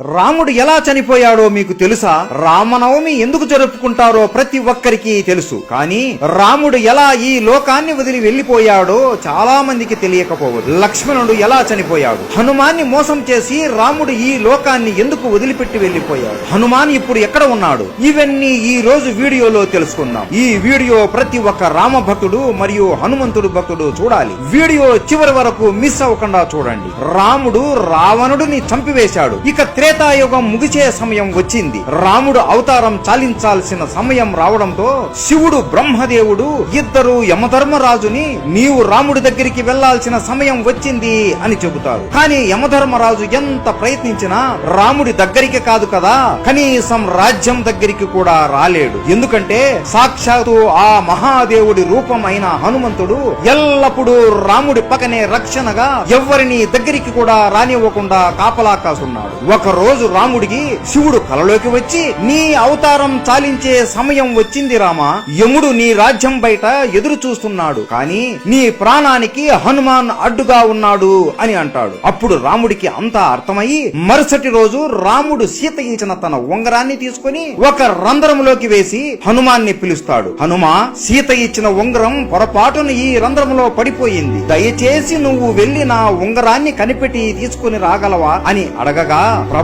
రాముడు ఎలా చనిపోయాడో మీకు తెలుసా? రామనవమి ఎందుకు జరుపుకుంటారో ప్రతి ఒక్కరికి తెలుసు. కానీ రాముడు ఎలా ఈ లోకాన్ని వదిలి వెళ్లిపోయాడో చాలా మందికి తెలియకపోవచ్చు. లక్ష్మణుడు ఎలా చనిపోయాడు? హనుమాన్ని మోసం చేసి రాముడు ఈ లోకాన్ని ఎందుకు వదిలిపెట్టి వెళ్లిపోయాడు? హనుమాన్ ఇప్పుడు ఎక్కడ ఉన్నాడు? ఇవన్నీ ఈ రోజు వీడియోలో తెలుసుకుందాం. ఈ వీడియో ప్రతి ఒక్క రామ భక్తుడు మరియు హనుమంతుడు భక్తుడు చూడాలి. వీడియో చివరి వరకు మిస్ అవ్వకుండా చూడండి. రాముడు రావణుడిని చంపివేశాడు. ఇక త్రేతాయుగం ముగిసే సమయం వచ్చింది. రాముడు అవతారం చాలించాల్సిన సమయం రావడంతో శివుడు బ్రహ్మదేవుడు ఇద్దరు యమధర్మరాజుని నీవు రాముడి దగ్గరికి వెళ్లాల్సిన సమయం వచ్చింది అని చెబుతారు. కానీ యమధర్మరాజు ఎంత ప్రయత్నించినా రాముడి దగ్గరికి కాదు కదా, కనీసం రాజ్యం దగ్గరికి కూడా రాలేడు. ఎందుకంటే సాక్షాత్తు ఆ మహాదేవుడి రూపం అయిన హనుమంతుడు ఎల్లప్పుడూ రాముడి పక్కనే రక్షణగా ఎవ్వరిని దగ్గరికి కూడా రానివ్వకుండా కాపలా కాసున్నాడు. ఒక రోజు రాముడికి శివుడు కలలోకి వచ్చి నీ అవతారం చాలించే సమయం వచ్చింది రామా, యముడు నీ రాజ్యం బయట ఎదురు చూస్తున్నాడు, కానీ నీ ప్రాణానికి హనుమాన్ అడ్డుగా ఉన్నాడు అని అంటాడు. అప్పుడు రాముడికి అంతా అర్థమయ్యి మరుసటి రోజు రాముడు సీత ఇచ్చిన తన ఉంగరాన్ని తీసుకుని ఒక రంధ్రంలోకి వేసి హనుమాన్ని పిలుస్తాడు. హనుమా, సీత ఇచ్చిన ఉంగరం పొరపాటున ఈ రంధ్రంలో పడిపోయింది, దయచేసి నువ్వు వెళ్లి నా ఉంగరాన్ని కనిపెట్టి తీసుకుని రాగలవా అని అడగగా, ప్రభు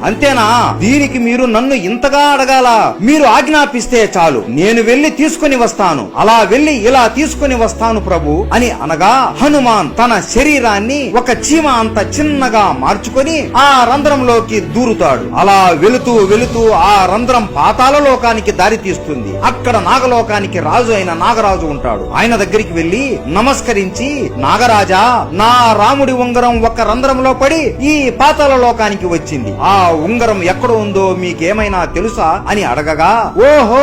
అంతేనా, దీనికి మీరు నన్ను ఇంతగా అడగాల, మీరు ఆజ్ఞాపిస్తే చాలు, నేను వెళ్లి తీసుకుని వస్తాను, అలా వెళ్లి ఇలా తీసుకుని వస్తాను ప్రభు అని అనగా హనుమాన్ తన శరీరాన్ని ఒక చీమ అంత చిన్నగా మార్చుకొని ఆ రంధ్రంలోకి దూరుతాడు. అలా వెళుతూ వెళుతూ ఆ రంధ్రం పాతాళ లోకానికి దారి తీస్తుంది. అక్కడ నాగలోకానికి రాజు అయిన నాగరాజు ఉంటాడు. ఆయన దగ్గరికి వెళ్లి నమస్కరించి, నాగరాజా, నా రాముడి ఉంగరం ఒక రంధ్రంలో పడి ఈ పాతాళ లోకానికి వచ్చింది, ఆ ఉంగరం ఎక్కడ ఉందో మీకేమైనా తెలుసా అని అడగగా, ఓహో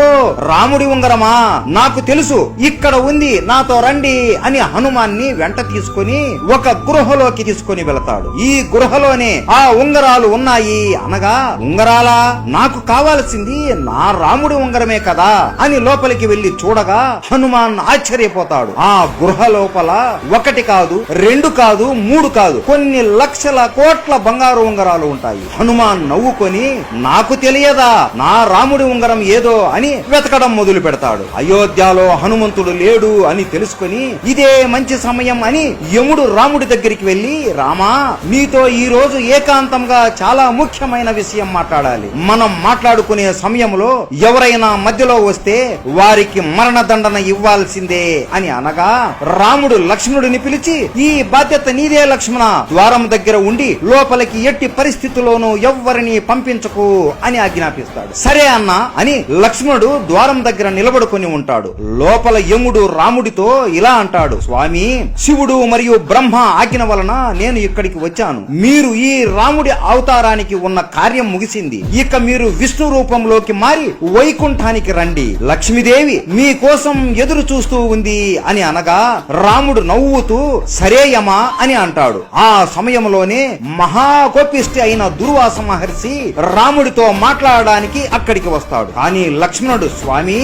రాముడి ఉంగరమా, నాకు తెలుసు, ఇక్కడ ఉంది, నాతో రండి అని హనుమాన్ని వెంట తీసుకుని ఒక గృహలోకి తీసుకుని వెళతాడు. ఈ గృహలోనే ఆ ఉంగరాలు ఉన్నాయి అనగా, ఉంగరాలా, నాకు కావాల్సింది నా రాముడి ఉంగరమే కదా అని లోపలికి వెళ్లి చూడగా హనుమాన్ ఆశ్చర్యపోతాడు. ఆ గృహ లోపల ఒకటి కాదు, రెండు కాదు, మూడు కాదు, కొన్ని లక్షల కోట్ల బంగారు ఉంగరాలు ఉంటాయి. హనుమాన్ నవ్వుకొని, నాకు తెలియదా నా రాముడి ఉంగరం ఏదో అని వెతకడం మొదలు పెడతాడు. అయోధ్యలో హనుమంతుడు లేడు అని తెలుసుకుని ఇదే మంచి సమయం అని యముడు రాముడి దగ్గరికి వెళ్లి, రామా, నీతో ఈ రోజు ఏకాంతంగా చాలా ముఖ్యమైన విషయం మాట్లాడాలి. మనం మాట్లాడుకునే సమయంలో ఎవరైనా మధ్యలో వస్తే వారికి మరణదండన ఇవ్వాల్సిందే అని అనగా రాముడు లక్ష్మణుడిని పిలిచి, ఈ బాధ్యత నీదే లక్ష్మణ, ద్వారం దగ్గర ఉండి లోపలికి ఎట్టి పరిస్థితుల్లోనూ ఎవ్వరిని పంపించకు అని ఆజ్ఞాపిస్తాడు. సరే అన్నా అని లక్ష్మణుడు ద్వారం దగ్గర నిలబడుకొని ఉంటాడు. లోపల యముడు రాముడితో ఇలా అంటాడు, స్వామి, శివుడు మరియు బ్రహ్మ ఆజ్ఞ వలన నేను ఇక్కడికి వచ్చాను. మీరు ఈ రాముడి అవతారానికి ఉన్న కార్యం ముగిసింది. ఇక మీరు విష్ణు రూపంలోకి మారి వైకుంఠానికి రండి. లక్ష్మీదేవి మీ కోసం ఎదురు చూస్తూ ఉంది అని అనగా రాముడు నవ్వుతూ సరే యమా అని అంటాడు. ఆ సమయంలోనే మహాకోపిష్టి అయిన దుర్వాస మహర్షి రాముడితో మాట్లాడడానికి అక్కడికి వస్తాడు. కానీ లక్ష్మణుడు, స్వామి,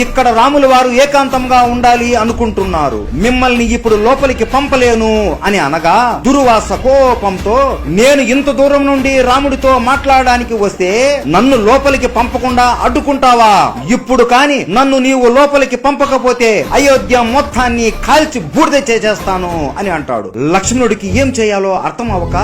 ఇక్కడ రాముల వారు ఏకాంతంగా ఉండాలి అనుకుంటున్నారు, మిమ్మల్ని ఇప్పుడు లోపలికి పంపలేను అని అనగా దుర్వాస కోపంతో, నేను ఇంత దూరం నుండి రాముడితో మాట్లాడడానికి వస్తే నన్ను లోపలికి పంపకుండా అడ్డుకుంటావా? ఇప్పుడు కాని నన్ను నీవు లోపలికి పంపకపోతే అయోధ్య మొత్తాన్ని కాల్చి బూడిద చేసేస్తాను అని అంటాడు. లక్ష్మణుడికి ఏం చేయాలో అర్థం అవ్వక,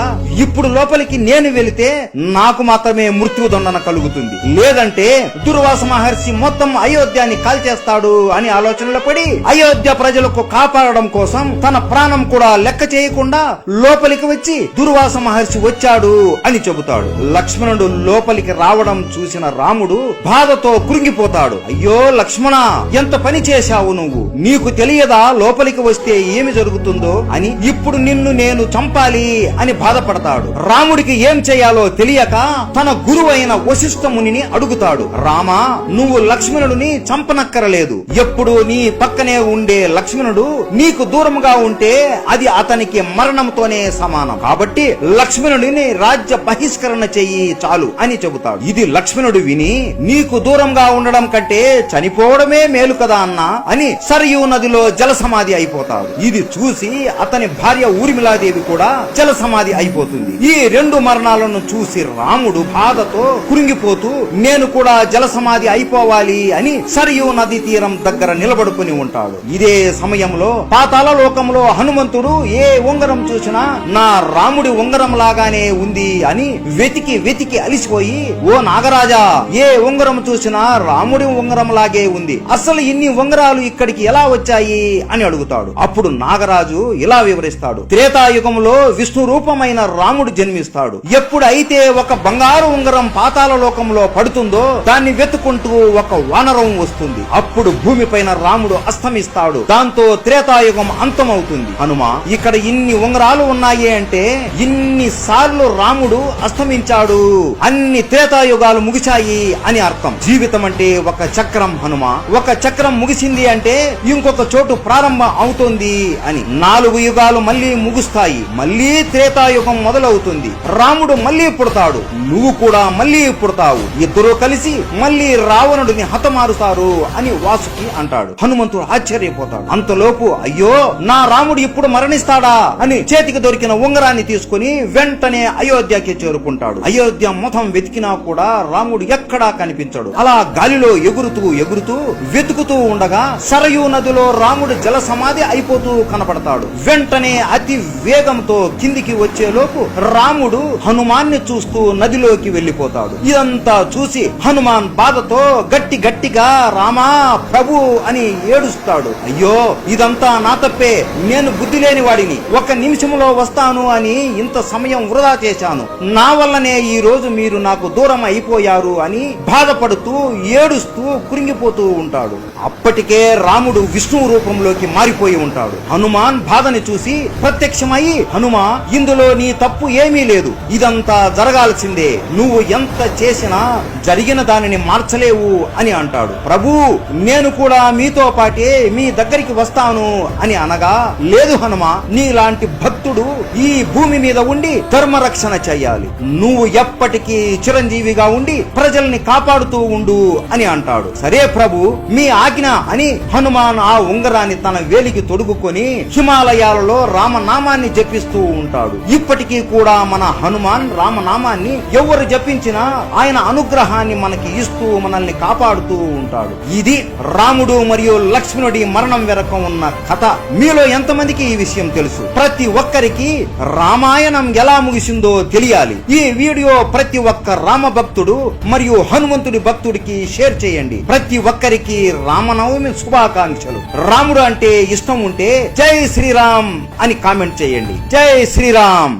ఇప్పుడు లోపలికి నేను వెళితే నాకు మాత్రమే మృత్యుదండన కలుగుతుంది, లేదంటే దుర్వాస మహర్షి మొత్తం అయోధ్యాన్ని కాల్చేస్తాడు అని ఆలోచనలో పడి అయోధ్య ప్రజలకు కాపాడడం కోసం తన ప్రాణం కూడా లెక్క చేయకుండా లోపలికి వచ్చి దుర్వాస మహర్షి వచ్చాడు అని చెబుతాడు. లక్ష్మణుడు లోపలికి రావడం చూసిన రాముడు బాధతో కృంగిపోతాడు. అయ్యో లక్ష్మణ, ఎంత పని చేశావు నువ్వు, నీకు తెలియదా లోపలికి వస్తే ఏమి జరుగుతుందో అని, ఇప్పుడు నిన్ను నేను చంపాలి అని బాధపడతాడు. రాముడికి ఏం చేయాలో తెలియక తన గురువైన వశిష్ఠ మునిని అడుగుతాడు, రామా, నువ్వు లక్ష్మణుడిని చంపనక్కరలేదు, ఎప్పుడు నీ పక్కనే ఉండే లక్ష్మణుడు నీకు దూరంగా ఉంటే అది అతనికి మరణంతోనే సమానం, కాబట్టి లక్ష్మణుడిని రాజ్య బహిష్కరణ చెయ్యి చాలు అని చెబుతాడు. ఇది లక్ష్మణుడు విని, నీకు దూరంగా ఉండడం కంటే చనిపోవడమే మేలు కదా అన్నా అని సరయూ నదిలో జల సమాధి అయిపోతాడు. ఇది చూసి అతని భార్య ఊర్మిళాదేవి కూడా జల సమాధి అయిపోతుంది. ఈ రెండు మరణాలను ఉంగరాలను చూసి రాముడు బాధతో కురింగిపోతూ నేను కూడా జల సమాధి అయిపోవాలి అని సరియు నది తీరం దగ్గర నిలబడుకుని ఉంటాడు. ఇదే సమయంలో పాతాళ లోకంలో హనుమంతుడు ఏ ఉంగరం చూసినా నా రాముడి ఉంగరం లాగానే ఉంది అని వెతికి వెతికి అలిసిపోయి, ఓ నాగరాజా, ఏ ఉంగరం చూసినా రాముడి ఉంగరం లాగే ఉంది, అసలు ఇన్ని ఉంగరాలు ఇక్కడికి ఎలా వచ్చాయి అని అడుగుతాడు. అప్పుడు నాగరాజు ఇలా వివరిస్తాడు. త్రేతాయుగంలో విష్ణు రూపమైన రాముడు జన్మిస్తాడు. ఎప్పుడైతే ఒక బంగారు ఉంగరం పాతాళ లోకంలో పడుతుందో దాన్ని వెతుకుంటూ ఒక వానరం వస్తుంది. అప్పుడు భూమిపైన రాముడు అస్తమిస్తాడు. దాంతో త్రేతాయుగం అంతమవుతుంది. హనుమ, ఇక్కడ ఇన్ని ఉంగరాలు ఉన్నాయి అంటే ఇన్ని సార్లు రాముడు అస్తమించాడు, అన్ని త్రేతాయుగాలు ముగిశాయి అని అర్థం. జీవితం అంటే ఒక చక్రం హనుమ. ఒక చక్రం ముగిసింది అంటే ఇంకొక చోటు ప్రారంభం అవుతుంది అని. 4 యుగాలు మళ్ళీ ముగుస్తాయి, మళ్ళీ త్రేతాయుగం మొదలవుతుంది. రాముడు మళ్ళీ పుడతాడు, నువ్వు కూడా మళ్ళీ పుడతావు, ఇద్దరు కలిసి మళ్ళీ రావణుడిని హతమారుతారు అని వాసుకి అంటాడు. హనుమంతుడు ఆశ్చర్యపోతాడు. అంతలోపు అయ్యో, నా రాముడు ఇప్పుడు మరణిస్తాడా అని చేతికి దొరికిన ఉంగరాన్ని తీసుకుని వెంటనే అయోధ్యకి చేరుకుంటాడు. అయోధ్య మొత్తం వెతికినా కూడా రాముడు ఎక్కడా కనిపించడు. అలా గాలిలో ఎగురుతూ ఎగురుతూ వెతుకుతూ ఉండగా సరయూ నదిలో రాముడు జల సమాధి అయిపోతూ కనపడతాడు. వెంటనే అతి వేగంతో కిందికి వచ్చేలోపు రాముడు హనుమాన్ని చూస్తూ నదిలోకి వెళ్లిపోతాడు. ఇదంతా చూసి హనుమాన్ బాధతో గట్టిగా రామా ప్రభు అని ఏడుస్తాడు. అయ్యో, ఇదంతా నా తప్పే, నేను బుద్ధి లేని వాడిని, 1 నిమిషంలో వస్తాను అని ఇంత సమయం వృధా చేశాను, నా వల్లనే ఈ రోజు మీరు నాకు దూరం అయిపోయారు అని బాధపడుతూ ఏడుస్తూ కురింగిపోతూ ఉంటాడు. అప్పటికే రాముడు విష్ణు రూపంలోకి మారిపోయి ఉంటాడు. హనుమాన్ బాధని చూసి ప్రత్యక్షమై, హనుమా, ఇందులో నీ తప్పు ఏమీ లేదు, ఇదంతా జరగాల్సిందే, నువ్వు ఎంత చేసినా జరిగిన దానిని మార్చలేవు అని అంటాడు. ప్రభు, నేను కూడా మీతో పాటే మీ దగ్గరికి వస్తాను అని అనగా, లేదు హనుమ, నీలాంటి భక్తుడు ఈ భూమి మీద ఉండి ధర్మరక్షణ చెయ్యాలి, నువ్వు ఎప్పటికీ చిరంజీవిగా ఉండి ప్రజల్ని కాపాడుతూ ఉండు అని అంటాడు. సరే ప్రభు, మీ ఆజ్ఞ అని హనుమాన్ ఆ ఉంగరాన్ని తన వేలికి తొడుగుకొని హిమాలయాలలో రామనామాన్ని జపిస్తూ ఉంటాడు. ఇప్పటికీ కూడా మన హనుమాన్ రామనామాన్ని ఎవరు జపించినా ఆయన అనుగ్రహాన్ని మనకి ఇస్తూ మనల్ని కాపాడుతూ ఉంటాడు. ఇది రాముడు మరియు లక్ష్మణుడి మరణం వెనక ఉన్న కథ. మీలో ఎంతమందికి ఈ విషయం తెలుసు? ప్రతి ఒక్కరికి రామాయణం ఎలా ముగిసిందో తెలియాలి. ఈ వీడియో ప్రతి ఒక్క రామ భక్తుడు మరియు హనుమంతుడి భక్తుడికి షేర్ చేయండి. ప్రతి ఒక్కరికి రామనవమి శుభాకాంక్షలు. రాముడు అంటే ఇష్టం ఉంటే జై శ్రీరామ్ అని కామెంట్ చేయండి. జై శ్రీరామ్.